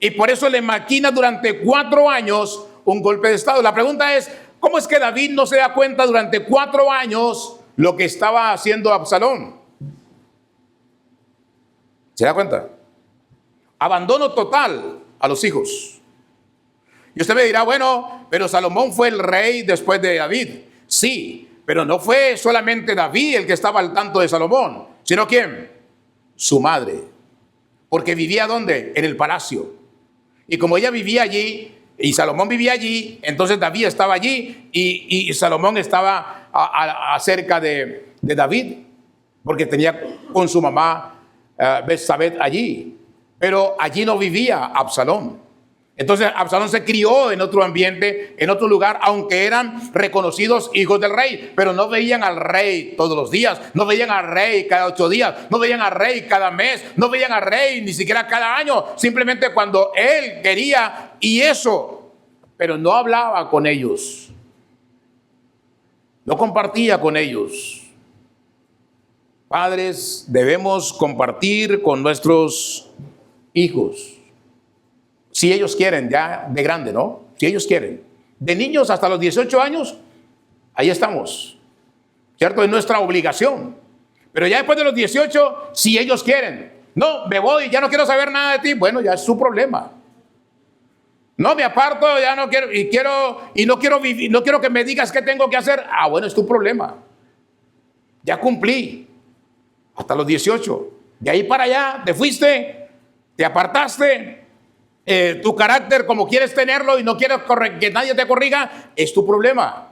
A: Y por eso le maquina durante 4 años un golpe de estado. La pregunta es, ¿Cómo es que David no se da cuenta durante 4 años lo que estaba haciendo Absalón? ¿Se da cuenta? Abandono total a los hijos. Y usted me dirá, bueno, pero Salomón fue el rey después de David. Sí, pero no fue solamente David el que estaba al tanto de Salomón, sino ¿quién? Su madre. Porque vivía ¿dónde? En el palacio. Y como ella vivía allí y Salomón vivía allí, entonces David estaba allí y Salomón estaba cerca de David, porque tenía con su mamá Betsabé allí. Pero allí no vivía Absalón. Entonces Absalón se crió en otro ambiente, en otro lugar, aunque eran reconocidos hijos del rey, pero no veían al rey todos los días, no veían al rey cada 8 días, no veían al rey cada mes, no veían al rey ni siquiera cada año, simplemente cuando él quería y eso, pero no hablaba con ellos, no compartía con ellos. Padres, debemos compartir con nuestros hijos. Si ellos quieren, ya de grande, ¿no? Si ellos quieren. De niños hasta los 18 años, ahí estamos. ¿Cierto? Es nuestra obligación. Pero ya después de los 18, si ellos quieren. No, me voy, ya no quiero saber nada de ti. Bueno, ya es su problema. No, me aparto, ya no quiero, y no quiero vivir, no quiero que me digas qué tengo que hacer. Ah, bueno, es tu problema. Ya cumplí. Hasta los 18. De ahí para allá, te fuiste, te apartaste. Tu carácter como quieres tenerlo y no quieres que nadie te corrija, es tu problema.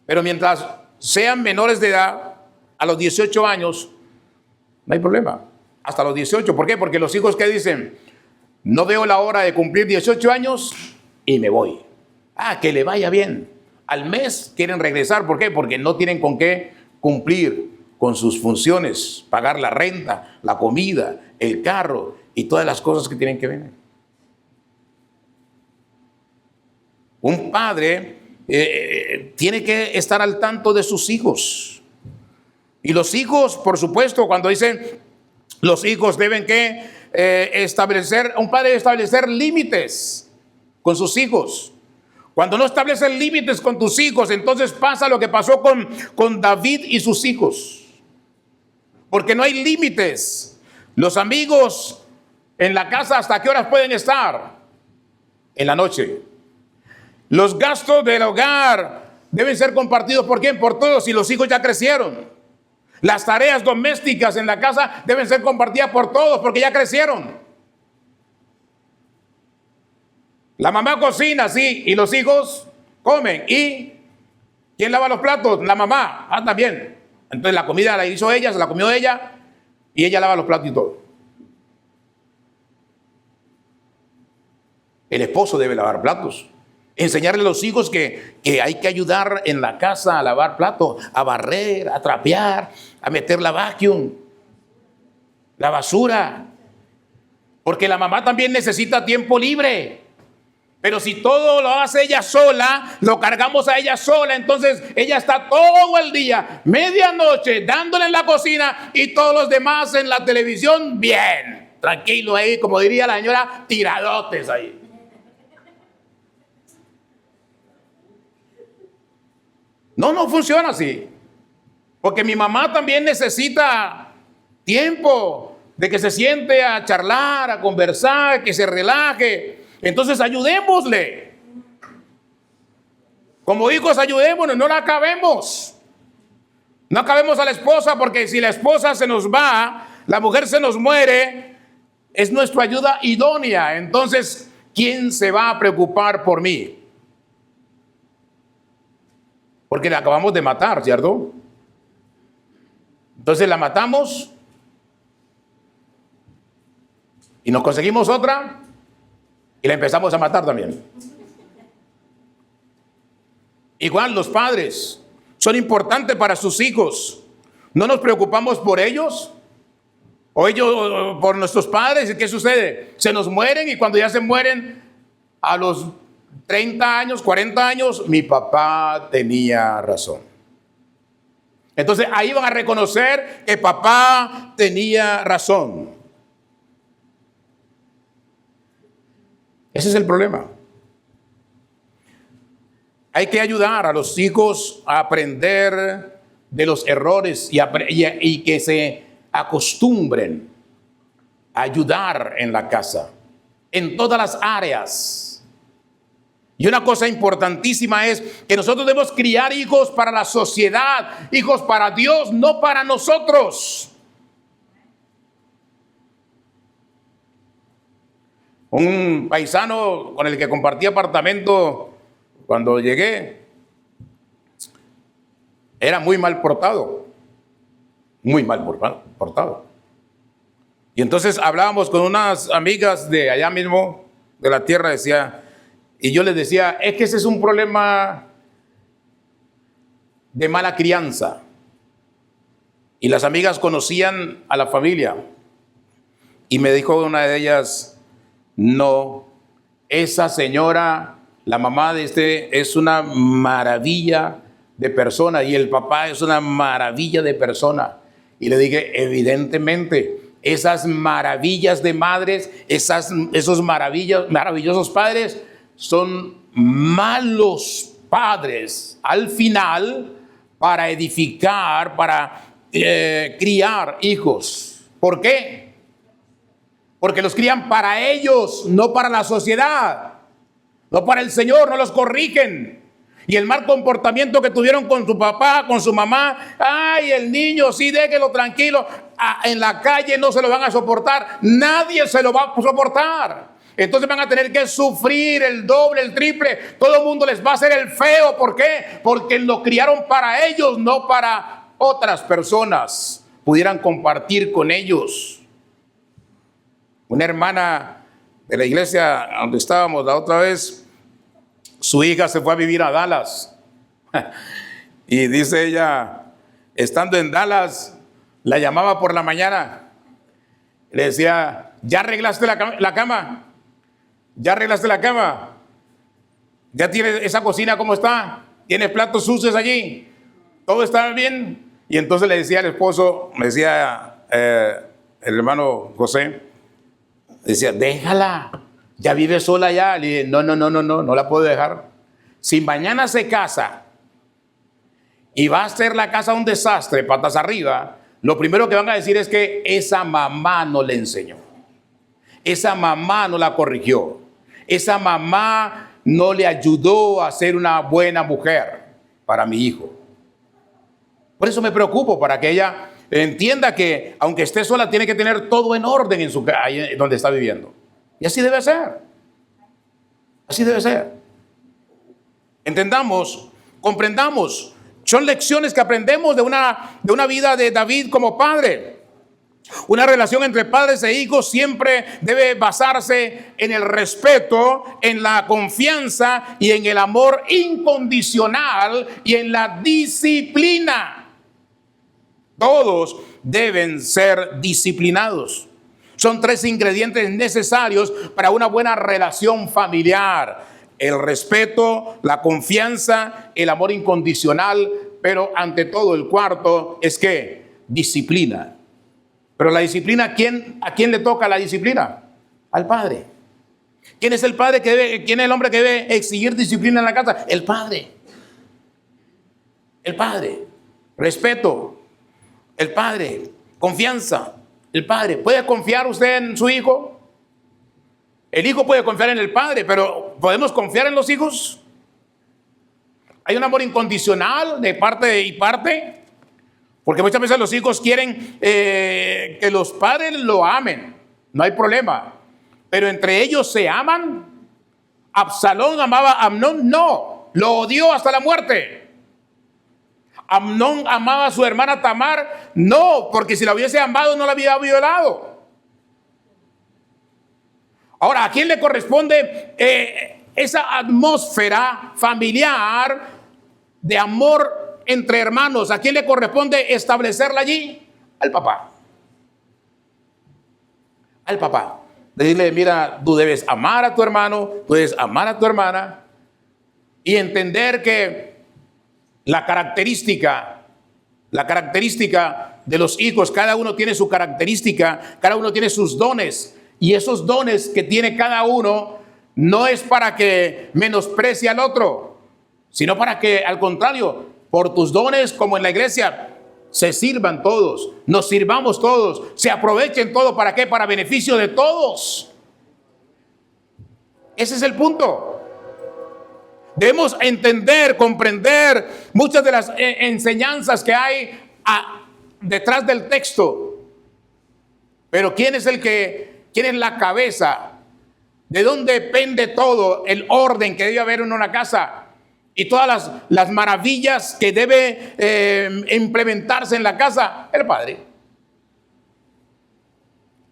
A: Pero mientras sean menores de edad, a los 18 años, no hay problema. Hasta los 18. ¿Por qué? Porque los hijos que dicen, no veo la hora de cumplir 18 años y me voy. Ah, que le vaya bien. Al mes quieren regresar. ¿Por qué? Porque no tienen con qué cumplir con sus funciones, pagar la renta, la comida, el carro y todas las cosas que tienen que venir. Un padre tiene que estar al tanto de sus hijos. Y los hijos, por supuesto, cuando dicen los hijos deben que establecer, un padre debe establecer límites con sus hijos. Cuando no estableces límites con tus hijos, entonces pasa lo que pasó con David y sus hijos. Porque no hay límites. Los amigos en la casa, ¿hasta qué horas pueden estar? En la noche. Los gastos del hogar deben ser compartidos ¿por quién? Por todos, y los hijos ya crecieron. Las tareas domésticas en la casa deben ser compartidas por todos porque ya crecieron. La mamá cocina, sí, y los hijos comen. ¿Y quién lava los platos? La mamá. Ah, también. Entonces la comida la hizo ella, se la comió ella y ella lava los platos y todo. El esposo debe lavar platos. Enseñarle a los hijos que hay que ayudar en la casa a lavar platos, a barrer, a trapear, a meter la vacuum, la basura. Porque la mamá también necesita tiempo libre. Pero si todo lo hace ella sola, lo cargamos a ella sola, entonces ella está todo el día, medianoche, dándole en la cocina y todos los demás en la televisión, bien, tranquilo ahí, como diría la señora, tiradotes ahí. No funciona así. Porque mi mamá también necesita tiempo de que se siente a charlar, a conversar, que se relaje. Entonces ayudémosle. Como hijos ayudémonos, no la acabemos. No acabemos a la esposa, porque si la esposa se nos va, la mujer se nos muere, es nuestra ayuda idónea. Entonces, ¿quién se va a preocupar por mí? Porque la acabamos de matar, ¿cierto? Entonces la matamos y nos conseguimos otra y la empezamos a matar también. Igual los padres son importantes para sus hijos. ¿No nos preocupamos por ellos? ¿O ellos por nuestros padres? ¿Y qué sucede? Se nos mueren y cuando ya se mueren a los 30 años, 40 años, mi papá tenía razón. Entonces ahí van a reconocer que papá tenía razón. Ese es el problema. Hay que ayudar a los hijos a aprender de los errores y que se acostumbren a ayudar en la casa, en todas las áreas. Y una cosa importantísima es que nosotros debemos criar hijos para la sociedad, hijos para Dios, no para nosotros. Un paisano con el que compartí apartamento cuando llegué era muy mal portado, muy mal portado. Y entonces hablábamos con unas amigas de allá mismo, de la tierra, y yo les decía, es que ese es un problema de mala crianza. Y las amigas conocían a la familia. Y me dijo una de ellas, no, esa señora, la mamá de es una maravilla de persona y el papá es una maravilla de persona. Y le dije, evidentemente, esas maravillas de madres, esos maravillosos padres son malos padres al final para edificar, para criar hijos. ¿Por qué? Porque los crían para ellos, no para la sociedad, no para el Señor, no los corrigen. Y el mal comportamiento que tuvieron con su papá, con su mamá, ay, el niño, sí, déjelo tranquilo, en la calle no se lo van a soportar, nadie se lo va a soportar. Entonces van a tener que sufrir el doble, el triple, todo el mundo les va a hacer el feo. ¿Por qué? Porque lo criaron para ellos, no para otras personas, pudieran compartir con ellos. Una hermana de la iglesia donde estábamos la otra vez, su hija se fue a vivir a Dallas. Y dice ella, estando en Dallas, la llamaba por la mañana. Le decía, ¿ya arreglaste la cama? ¿Ya arreglaste la cama? ¿Ya tienes esa cocina cómo está? ¿Tienes platos sucios allí? ¿Todo está bien? Y entonces le decía al esposo, me decía el hermano José, decía, déjala. Ya vive sola ya. Le dije, no la puedo dejar. Si mañana se casa y va a ser la casa un desastre, patas arriba, lo primero que van a decir es que esa mamá no le enseñó. Esa mamá no la corrigió. Esa mamá no le ayudó a ser una buena mujer para mi hijo. Por eso me preocupo, para que ella entienda que aunque esté sola, tiene que tener todo en orden en su casa, donde está viviendo. Y así debe ser. Así debe ser. Entendamos, comprendamos. Son lecciones que aprendemos de una vida de David como padre. Una relación entre padres e hijos siempre debe basarse en el respeto, en la confianza y en el amor incondicional y en la disciplina. Todos deben ser disciplinados. Son 3 ingredientes necesarios para una buena relación familiar: el respeto, la confianza, el amor incondicional, pero ante todo el cuarto es que disciplina. Pero la disciplina, ¿a quién le toca la disciplina? Al padre. ¿Quién es el padre quién es el hombre que debe exigir disciplina en la casa? El padre. El padre. Respeto. El padre. Confianza. El padre. ¿Puede confiar usted en su hijo? El hijo puede confiar en el padre, pero ¿podemos confiar en los hijos? ¿Hay un amor incondicional de parte y parte? Porque muchas veces los hijos quieren que los padres lo amen. No hay problema. Pero entre ellos se aman. ¿Absalón amaba a Amnón? No. Lo odió hasta la muerte. ¿Amnón amaba a su hermana Tamar? No, porque si la hubiese amado no la había violado. Ahora, ¿a quién le corresponde esa atmósfera familiar de amor entre hermanos? ¿A quién le corresponde establecerla allí? Al papá. Al papá. Decirle, mira, tú debes amar a tu hermano, tú debes amar a tu hermana y entender que la característica de los hijos, cada uno tiene su característica, cada uno tiene sus dones, y esos dones que tiene cada uno no es para que menosprecie al otro, sino para que, al contrario, por tus dones, como en la iglesia, se sirvan todos, nos sirvamos todos, se aprovechen todos. ¿Para qué? Para beneficio de todos. Ese es el punto. Debemos entender, comprender muchas de las enseñanzas que hay detrás del texto. Pero ¿quién es quién es la cabeza? ¿De dónde depende todo el orden que debe haber en una casa? Y todas las maravillas que debe implementarse en la casa. El Padre.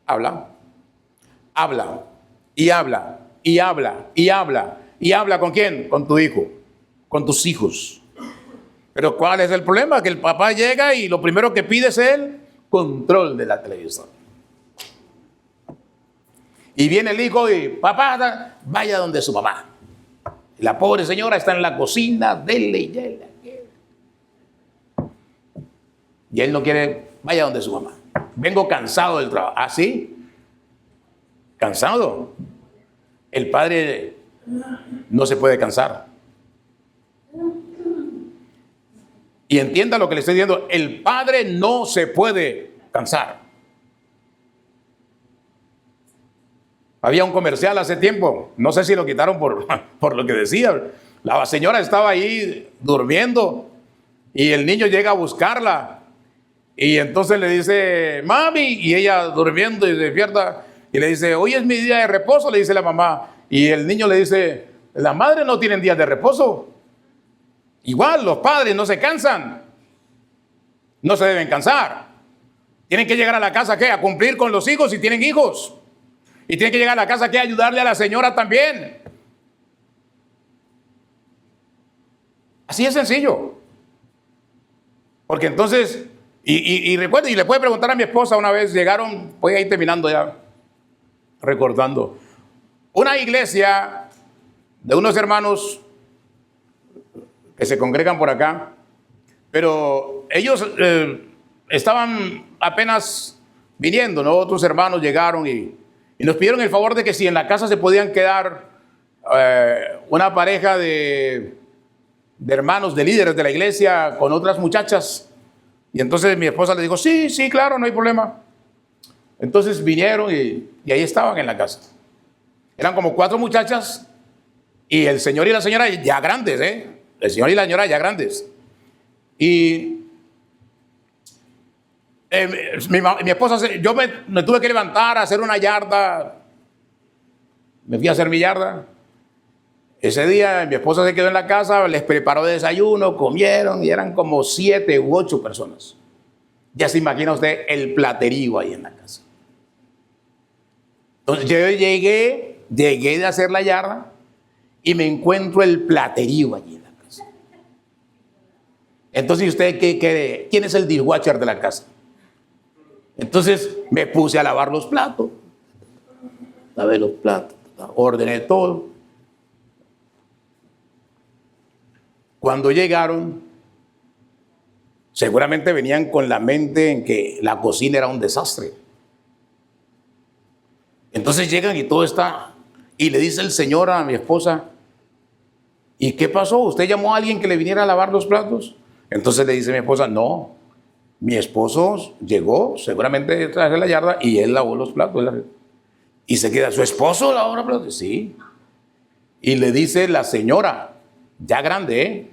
A: Habla. Habla. Y habla. Y habla. Y habla. ¿Y habla con quién? Con tu hijo. Con tus hijos. Pero ¿cuál es el problema? Que el papá llega y lo primero que pide es el control de la televisión. Y viene el hijo y, papá, vaya donde su mamá. La pobre señora está en la cocina, dele y dele. Y él no quiere, vaya donde su mamá. Vengo cansado del trabajo. ¿Ah, sí? ¿Cansado? El padre no se puede cansar. Y entienda lo que le estoy diciendo. El padre no se puede cansar. Había un comercial hace tiempo, no sé si lo quitaron por lo que decía. La señora estaba ahí durmiendo y el niño llega a buscarla. Y entonces le dice, mami, y ella durmiendo y despierta. Y le dice, hoy es mi día de reposo, le dice la mamá. Y el niño le dice, las madres no tienen días de reposo. Igual, los padres no se cansan. No se deben cansar. Tienen que llegar a la casa, ¿qué? A cumplir con los hijos si tienen hijos. Y tienen que llegar a la casa, ¿qué? A ayudarle a la señora también. Así es sencillo. Porque entonces, y recuerden, y le puede preguntar a mi esposa una vez, llegaron, voy a ir terminando ya, recordando, una iglesia de unos hermanos que se congregan por acá, pero ellos estaban apenas viniendo, ¿no? Otros hermanos llegaron y nos pidieron el favor de que si en la casa se podían quedar una pareja de hermanos, de líderes de la iglesia con otras muchachas. Y entonces mi esposa le dijo, sí, claro, no hay problema. Entonces vinieron y ahí estaban en la casa. Eran como 4 muchachas y el señor y la señora ya grandes, el señor y la señora ya grandes. Y mi esposa, yo me tuve que levantar a hacer una yarda. Me fui a hacer mi yarda. Ese día mi esposa se quedó en la casa, les preparó desayuno, comieron y eran como 7 u 8 personas. Ya se imagina usted el platerío ahí en la casa. Entonces yo llegué de hacer la yarda y me encuentro el platerío allí en la casa. Entonces, ¿usted qué cree? ¿Quién es el dishwasher de la casa? Entonces me puse a lavar los platos. Lavé los platos, ordené todo. Cuando llegaron, seguramente venían con la mente en que la cocina era un desastre. Entonces llegan y todo está, y le dice el señor a mi esposa, ¿y qué pasó? ¿Usted llamó a alguien que le viniera a lavar los platos? Entonces le dice mi esposa, no, mi esposo llegó, seguramente traje la yarda, y él lavó los platos. Y se queda, ¿su esposo lavó los platos? Sí. Y le dice la señora, ya grande,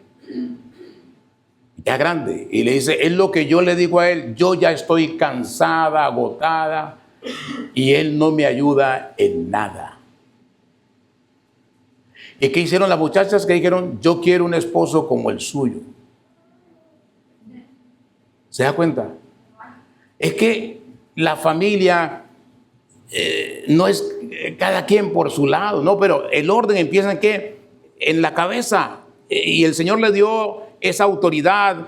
A: ya grande, y le dice, es lo que yo le digo a él, yo ya estoy cansada, agotada, y él no me ayuda en nada. ¿Y qué hicieron las muchachas? Que dijeron, yo quiero un esposo como el suyo. ¿Se da cuenta? Es que la familia no es cada quien por su lado, no, pero el orden empieza en ¿qué? En la cabeza. Y el Señor le dio esa autoridad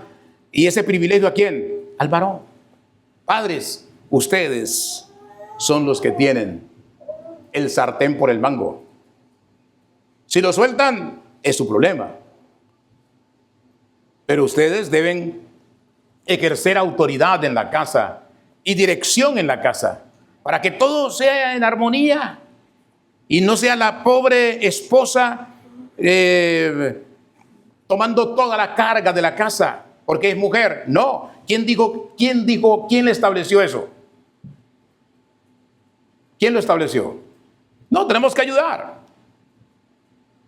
A: y ese privilegio ¿a quién? Al varón. Padres, ustedes son los que tienen el sartén por el mango. Si lo sueltan, es su problema. Pero ustedes deben ejercer autoridad en la casa y dirección en la casa para que todo sea en armonía y no sea la pobre esposa tomando toda la carga de la casa porque es mujer. No. ¿Quién estableció eso? ¿Quién lo estableció? No, tenemos que ayudar.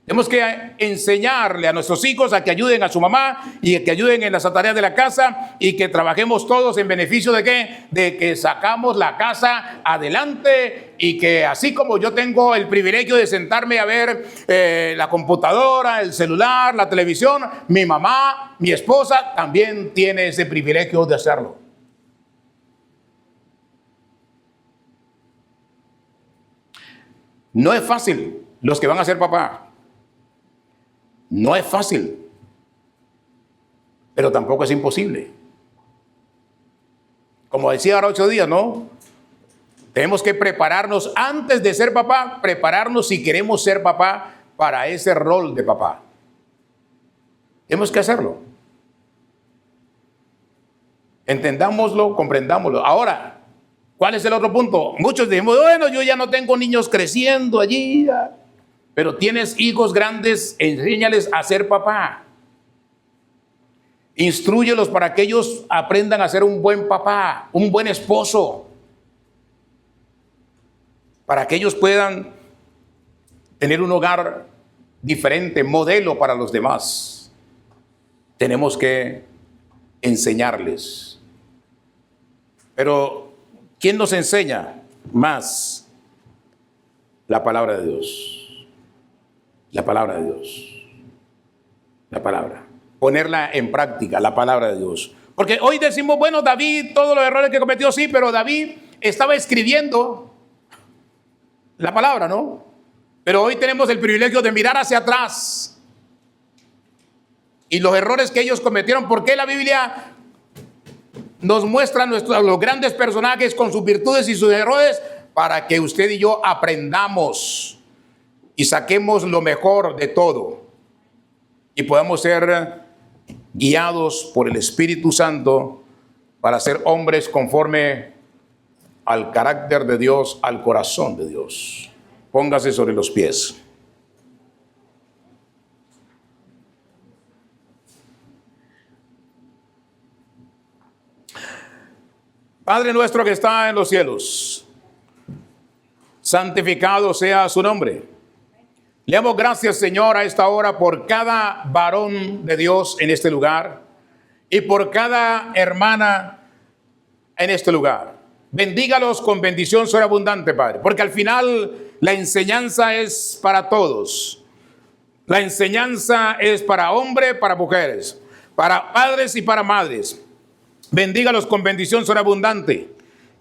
A: Tenemos que enseñarle a nuestros hijos a que ayuden a su mamá y que ayuden en las tareas de la casa y que trabajemos todos en beneficio de ¿qué? De que sacamos la casa adelante y que así como yo tengo el privilegio de sentarme a ver la computadora, el celular, la televisión, mi mamá, mi esposa también tiene ese privilegio de hacerlo. No es fácil los que van a ser papá. No es fácil, pero tampoco es imposible. Como decía ahora 8 días, ¿no? Tenemos que prepararnos antes de ser papá, prepararnos si queremos ser papá para ese rol de papá. Tenemos que hacerlo. Entendámoslo, comprendámoslo. Ahora, ¿cuál es el otro punto? Muchos decimos, bueno, yo ya no tengo niños creciendo allí. Pero tienes hijos grandes, enséñales a ser papá. Instrúyelos para que ellos aprendan a ser un buen papá, un buen esposo. Para que ellos puedan tener un hogar diferente, modelo para los demás. Tenemos que enseñarles. Pero, ¿quién nos enseña más? La palabra de Dios. La palabra de Dios. La palabra. Ponerla en práctica, la palabra de Dios. Porque hoy decimos, bueno, David, todos los errores que cometió, sí, pero David estaba escribiendo la palabra, ¿no? Pero hoy tenemos el privilegio de mirar hacia atrás. Y los errores que ellos cometieron, ¿por qué la Biblia nos muestra los grandes personajes con sus virtudes y sus errores? Para que usted y yo aprendamos y saquemos lo mejor de todo y podamos ser guiados por el Espíritu Santo para ser hombres conforme al carácter de Dios, al corazón de Dios. Póngase sobre los pies. Padre nuestro que está en los cielos, santificado sea su nombre. Le damos gracias, Señor, a esta hora por cada varón de Dios en este lugar y por cada hermana en este lugar. Bendígalos con bendición sobreabundante, Padre, porque al final la enseñanza es para todos. La enseñanza es para hombres, para mujeres, para padres y para madres. Bendígalos con bendición sobreabundante.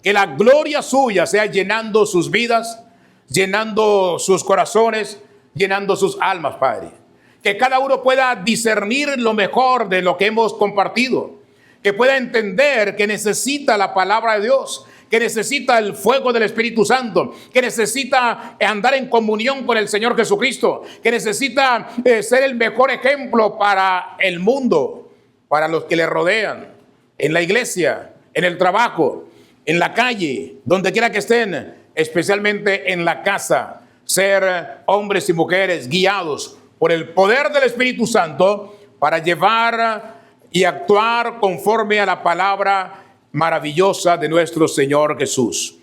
A: Que la gloria suya sea llenando sus vidas, llenando sus corazones, llenando sus almas, Padre. Que cada uno pueda discernir lo mejor de lo que hemos compartido. Que pueda entender que necesita la palabra de Dios, que necesita el fuego del Espíritu Santo, que necesita andar en comunión con el Señor Jesucristo, que necesita ser el mejor ejemplo para el mundo, para los que le rodean, en la iglesia, en el trabajo, en la calle, donde quiera que estén, especialmente en la casa. Ser hombres y mujeres guiados por el poder del Espíritu Santo para llevar y actuar conforme a la palabra maravillosa de nuestro Señor Jesús.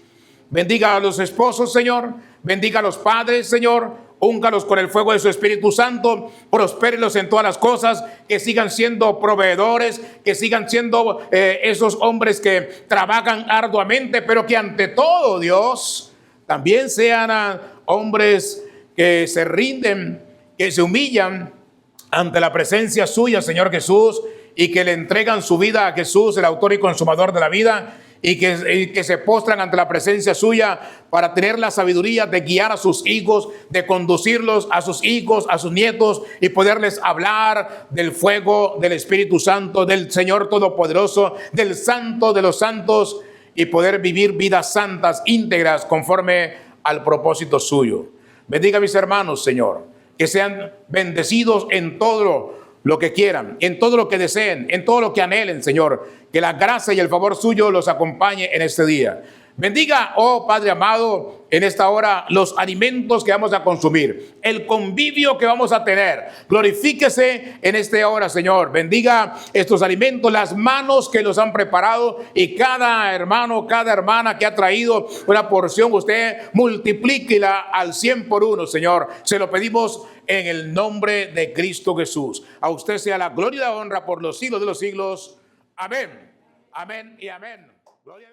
A: Bendiga a los esposos, Señor. Bendiga a los padres, Señor. Úngalos con el fuego de su Espíritu Santo. Prospérenlos en todas las cosas. Que sigan siendo proveedores. Que sigan siendo esos hombres que trabajan arduamente. Pero que ante todo, Dios, también sean hombres que se rinden, que se humillan ante la presencia suya, Señor Jesús, y que le entregan su vida a Jesús, el autor y consumador de la vida, y que se postran ante la presencia suya para tener la sabiduría de guiar a sus hijos, de conducirlos a sus hijos, a sus nietos, y poderles hablar del fuego del Espíritu Santo, del Señor Todopoderoso, del Santo de los Santos, y poder vivir vidas santas, íntegras, conforme al propósito suyo. Bendiga a mis hermanos, Señor, que sean bendecidos en todo lo que quieran, en todo lo que deseen, en todo lo que anhelen, Señor. Que la gracia y el favor suyo los acompañe en este día. Bendiga, oh Padre amado, en esta hora los alimentos que vamos a consumir, el convivio que vamos a tener. Glorifíquese en esta hora, Señor. Bendiga estos alimentos, las manos que los han preparado, y cada hermano, cada hermana que ha traído una porción, usted multiplíquela al 100 por 1, Señor. Se lo pedimos en el nombre de Cristo Jesús. A usted sea la gloria y la honra por los siglos de los siglos. Amén. Amén y amén. Gloria a Dios.